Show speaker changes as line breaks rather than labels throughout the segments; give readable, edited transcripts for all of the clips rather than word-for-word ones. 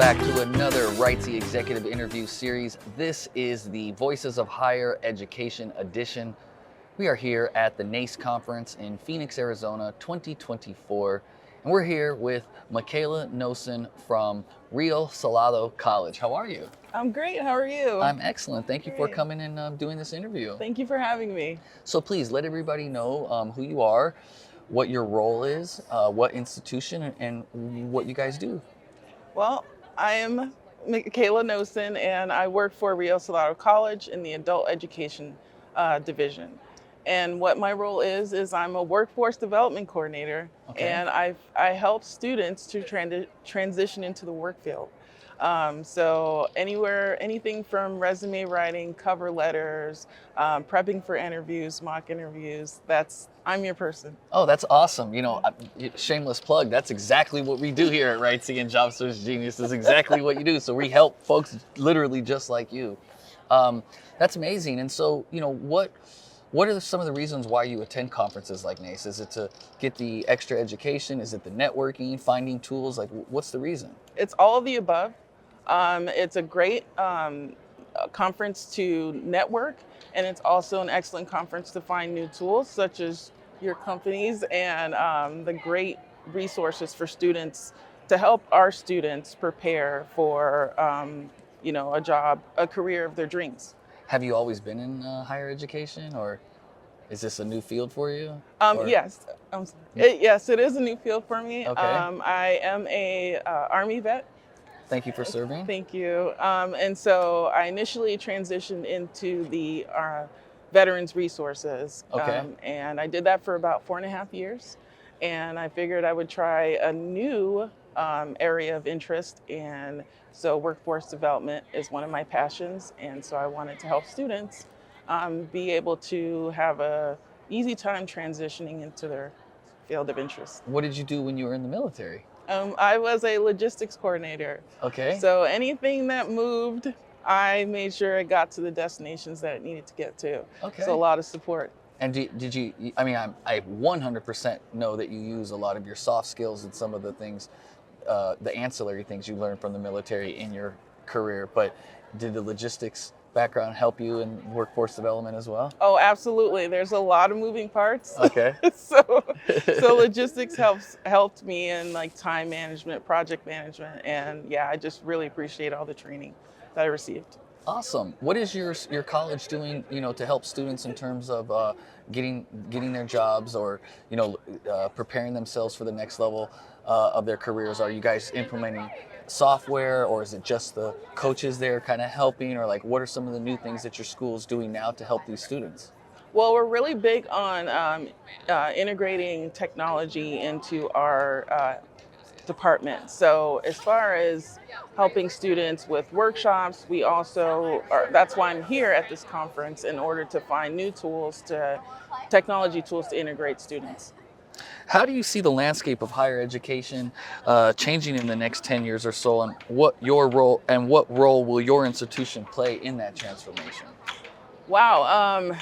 back to another WriteSea Executive Interview Series. This is the Voices of Higher Education edition. We are here at the NACE Conference in Phoenix, Arizona 2024. And we're here with Michaela Nosan from Rio Salado College. How are you?
I'm great. How are you?
I'm excellent. Thank you for coming and doing this interview.
Thank you for having me.
So please let everybody know who you are, what your role is, what institution, and what you guys do.
Well, I am Michaela Nosan, and I work for Rio Salado College in the Adult Education Division. And what my role is I'm a workforce development coordinator, and I help students to transition into the work field. So anything from resume writing, cover letters, prepping for interviews, mock interviews, I'm your person.
Oh, that's awesome. You know, shameless plug, that's exactly what we do here at WriteSea and Job Search Genius is exactly what you do. So we help folks literally just like you. That's amazing. And so, you know, what are some of the reasons why you attend conferences like NACE? Is it to get the extra education? Is it the networking, finding tools? Like, what's the reason?
It's all of the above. It's a great conference to network, and it's also an excellent conference to find new tools, such as your companies and the great resources for students to help our students prepare for a career of their dreams.
Have you always been in higher education, or is this a new field for you?
Yes. Yes, it is a new field for me.
Okay.
I am a Army vet.
Thank you for serving.
Thank you. And so I initially transitioned into the Veterans Resources.
Okay.
And I did that for about 4.5 years. And I figured I would try a new area of interest. And so workforce development is one of my passions. And so I wanted to help students be able to have a easy time transitioning into their field of interest.
What did you do when you were in the military?
I was a logistics coordinator.
Okay.
So anything that moved, I made sure it got to the destinations that it needed to get to.
Okay.
So a lot of support.
And did you, I mean, I 100% know that you use a lot of your soft skills and some of the things, the ancillary things you learned from the military in your career, but did the logistics background help you in workforce development as well?
Oh, absolutely. There's a lot of moving parts.
Okay.
so logistics helped me in like time management, project management, and yeah, I just really appreciate all the training that I received.
Awesome. What is your college doing, you know, to help students in terms of getting their jobs or, you know, preparing themselves for the next level of their careers? Are you guys implementing software, or is it just the coaches there kind of helping, or like what are some of the new things that your school is doing now to help these students?
Well, we're really big on integrating technology into our department. So as far as helping students with workshops, we also that's why I'm here at this conference, in order to find new tools, technology tools to integrate students.
How do you see the landscape of higher education changing in the next 10 years or so, and what role will your institution play in that transformation?
Wow,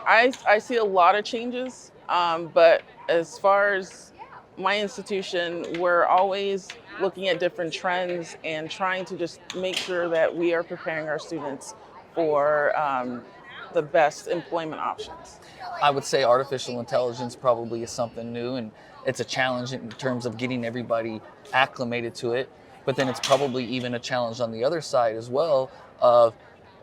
I see a lot of changes, but as far as my institution, we're always looking at different trends and trying to just make sure that we are preparing our students for the best employment options.
I would say artificial intelligence probably is something new, and it's a challenge in terms of getting everybody acclimated to it. But then it's probably even a challenge on the other side as well, of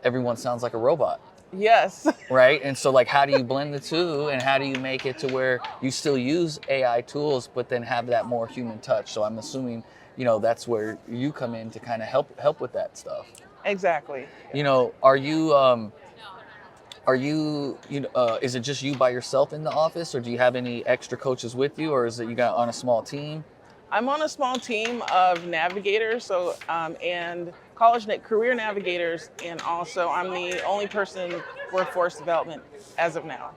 everyone sounds like a robot.
Yes.
Right? And so like, how do you blend the two, and how do you make it to where you still use AI tools, but then have that more human touch? So I'm assuming, you know, that's where you come in to kind of help with that stuff.
Exactly.
You know, is it just you by yourself in the office, or do you have any extra coaches with you, or is it you got on a small team?
I'm on a small team of navigators, and career navigators, and also I'm the only person in workforce development as of now.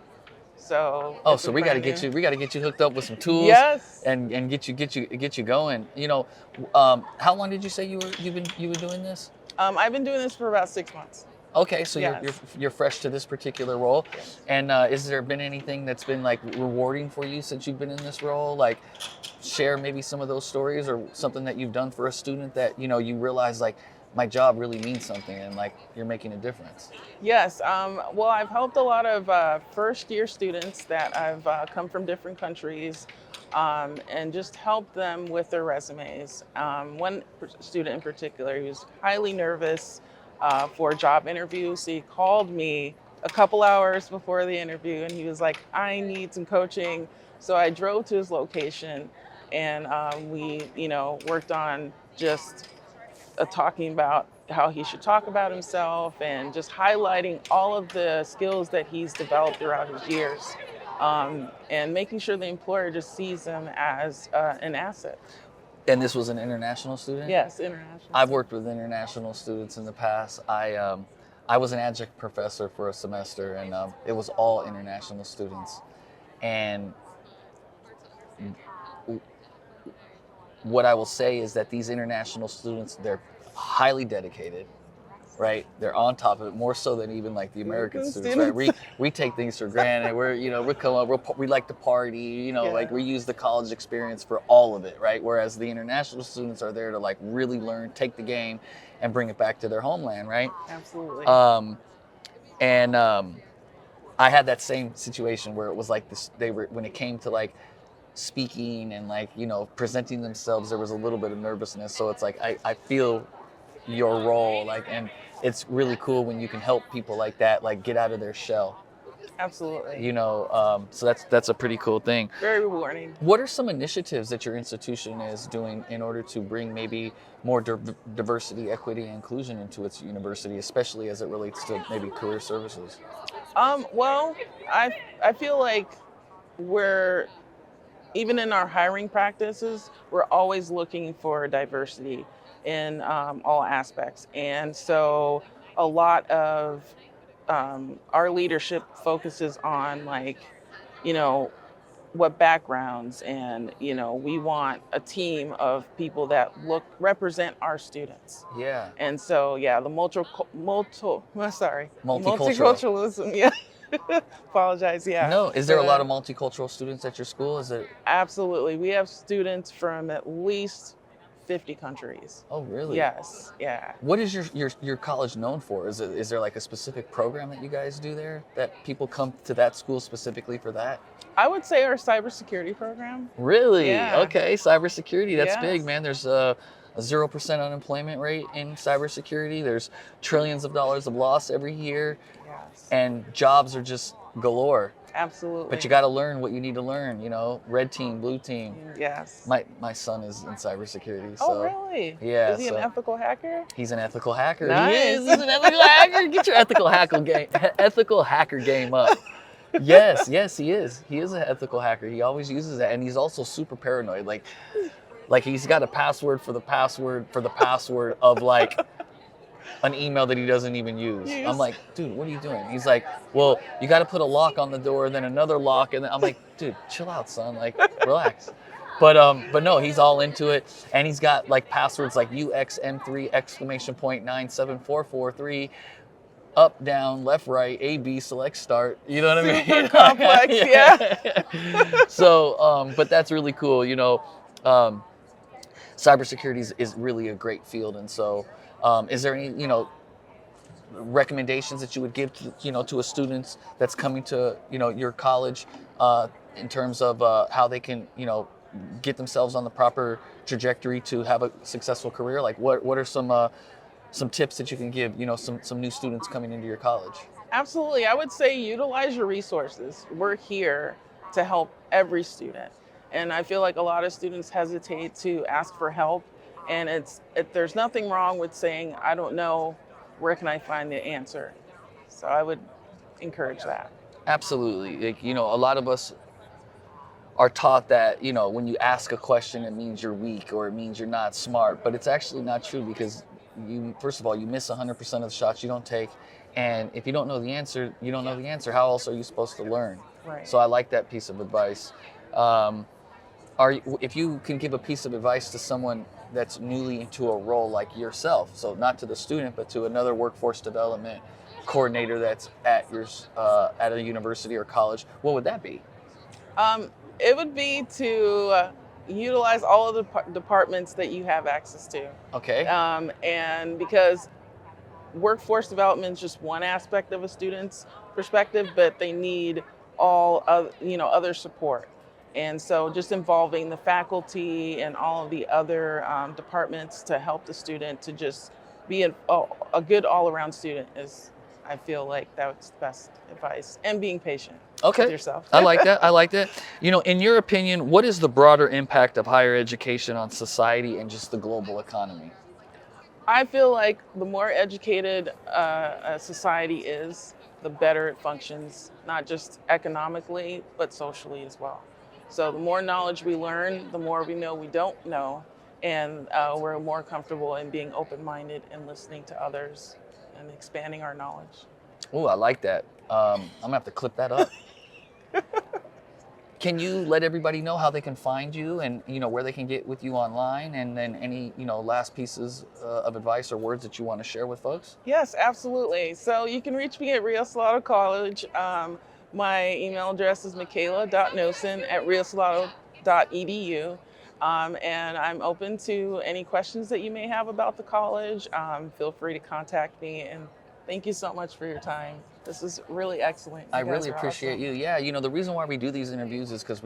So
so we got to get you hooked up with some tools.
Yes.
And get you going. You know, how long did you say you've been doing this?
I've been doing this for about 6 months.
Okay, so
Yes.
you're fresh to this particular role,
Yes.
and has there been anything that's been like rewarding for you since you've been in this role? Like, share maybe some of those stories or something that you've done for a student that you realize like my job really means something and like you're making a difference.
Yes. Well, I've helped a lot of first year students that have come from different countries, and just helped them with their resumes. One student in particular, he was highly nervous for a job interview. So he called me a couple hours before the interview and he was like, I need some coaching. So I drove to his location and we, worked on just talking about how he should talk about himself and just highlighting all of the skills that he's developed throughout his years, and making sure the employer just sees him as an asset.
And this was an international student?
Yes, international.
I've worked with international students in the past. I was an adjunct professor for a semester, and it was all international students. And what I will say is that these international students, they're highly dedicated, right? They're on top of it more so than even like the American students, right? We take things for granted. We come up, we like to party, like we use the college experience for all of it, right? Whereas the international students are there to like really learn, take the game, and bring it back to their homeland, right?
Absolutely.
I had that same situation where it was like this. When it came to like speaking and like presenting themselves, there was a little bit of nervousness. So it's like I feel your role, like, and it's really cool when you can help people like that, like get out of their shell.
Absolutely.
So that's a pretty cool thing.
Very rewarding.
What are some initiatives that your institution is doing in order to bring maybe more diversity, equity, and inclusion into its university, especially as it relates to maybe career services?
Well, I feel like we're even in our hiring practices, we're always looking for diversity in all aspects. And so a lot of our leadership focuses on like, you know, what backgrounds and, we want a team of people that represent our students.
Yeah.
And so, yeah, the
Multicultural.
multiculturalism, yeah. Apologize, yeah.
No, is there a lot of multicultural students at your school? Is it?
Absolutely. We have students from at least 50 countries.
Oh, really?
Yes, yeah.
What is your college known for? Is there like a specific program that you guys do there that people come to that school specifically for that?
I would say our cybersecurity program.
Really?
Yeah.
Okay, cybersecurity, that's
Yes.
big, man. There's a 0% unemployment rate in cybersecurity. There's trillions of dollars of loss every year,
Yes.
and jobs are just galore.
Absolutely.
But you got to learn what you need to learn, red team, blue team.
Yes.
My son is in cybersecurity, so
Oh, really?
yeah,
Is he an ethical hacker?
he's an ethical hacker.
Nice.
He is. He's an ethical hacker. Get your ethical hacker game up. Yes, he is. He is an ethical hacker. He always uses that, and he's also super paranoid. Like he's got a password for the password of like an email that he doesn't even use.
Yes.
I'm like, dude, what are you doing? He's like, well, you got to put a lock on the door, then another lock, and then I'm like, dude, chill out, son. Like, relax. But no, he's all into it, and he's got like passwords like UXM3 exclamation point 97443. Up, down, left, right, A, B, select, start. You know what I mean?
Super complex, yeah.
So, but that's really cool. Cybersecurity is really a great field, and so, is there any recommendations that you would give to a student that's coming to your college in terms of how they can get themselves on the proper trajectory to have a successful career? Like, what are some tips that you can give, some new students coming into your college?
Absolutely. I would say utilize your resources. We're here to help every student. And I feel like a lot of students hesitate to ask for help. And there's nothing wrong with saying, I don't know, where can I find the answer? So I would encourage that.
Absolutely. Like, a lot of us are taught that, when you ask a question, it means you're weak or it means you're not smart. But it's actually not true, because first of all, you miss 100% of the shots you don't take. And if you don't know the answer, you don't know the answer. How else are you supposed to learn?
Right.
So I like that piece of advice. if you can give a piece of advice to someone that's newly into a role like yourself, so not to the student, but to another workforce development coordinator that's at a university or college, what would that be?
It would be to utilize all of the departments that you have access to.
Okay.
And because workforce development is just one aspect of a student's perspective, but they need all of, other support. And so just involving the faculty and all of the other departments to help the student to just be a good all-around student is, I feel like that's the best advice. And being patient with
Okay.
yourself.
I like that. I like that. In your opinion, what is the broader impact of higher education on society and just the global economy?
I feel like the more educated a society is, the better it functions, not just economically, but socially as well. So the more knowledge we learn, the more we know we don't know, and we're more comfortable in being open-minded and listening to others and expanding our knowledge.
Oh, I like that. I'm gonna have to clip that up. Can you let everybody know how they can find you and where they can get with you online, and then any last pieces of advice or words that you want to share with folks?
Yes, absolutely. So you can reach me at Rio Salado College. My email address is michaela.nosan@riosalado.edu. And I'm open to any questions that you may have about the college. Feel free to contact me. And thank you so much for your time. This is really excellent.
I
You guys
really
are
appreciate
awesome.
you. Yeah, the reason why we do these interviews is because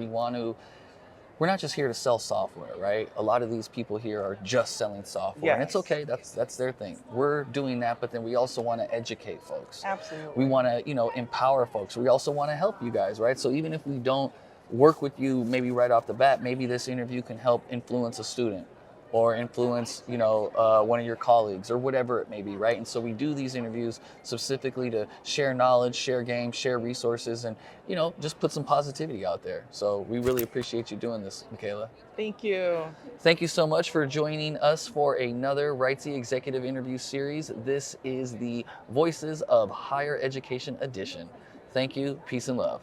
we're not just here to sell software, right? A lot of these people here are just selling software, and it's
Yes.
okay. That's their thing. We're doing that, but then we also want to educate folks.
Absolutely.
We want to, empower folks. We also want to help you guys, right? So even if we don't work with you, maybe right off the bat, maybe this interview can help influence a student or influence, one of your colleagues or whatever it may be, right? And so we do these interviews specifically to share knowledge, share games, share resources, and, just put some positivity out there. So we really appreciate you doing this, Michaela.
Thank you.
Thank you so much for joining us for another WriteSea Executive Interview Series. This is the Voices of Higher Education edition. Thank you, peace and love.